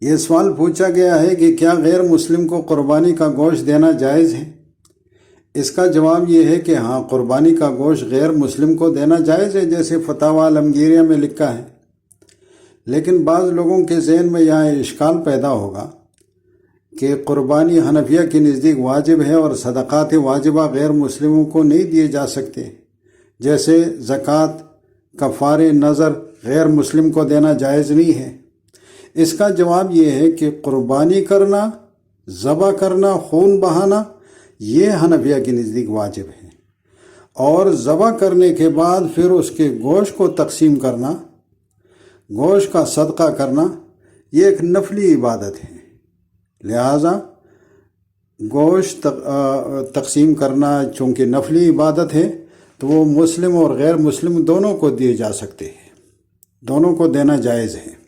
یہ سوال پوچھا گیا ہے کہ کیا غیر مسلم کو قربانی کا گوشت دینا جائز ہے؟ اس کا جواب یہ ہے کہ ہاں، قربانی کا گوشت غیر مسلم کو دینا جائز ہے، جیسے فتاوی عالمگیریہ میں لکھا ہے۔ لیکن بعض لوگوں کے ذہن میں یہاں اشکال پیدا ہوگا کہ قربانی حنفیہ کے نزدیک واجب ہے اور صدقات واجبہ غیر مسلموں کو نہیں دیے جا سکتے، جیسے زکوٰۃ، کفارے نظر غیر مسلم کو دینا جائز نہیں ہے۔ اس کا جواب یہ ہے کہ قربانی کرنا، ذبح کرنا، خون بہانا یہ حنفیہ کے نزدیک واجب ہے، اور ذبح کرنے کے بعد پھر اس کے گوشت کو تقسیم کرنا، گوشت کا صدقہ کرنا، یہ ایک نفلی عبادت ہے۔ لہٰذا گوشت تقسیم کرنا چونکہ نفلی عبادت ہے تو وہ مسلم اور غیر مسلم دونوں کو دیے جا سکتے ہیں، دونوں کو دینا جائز ہے۔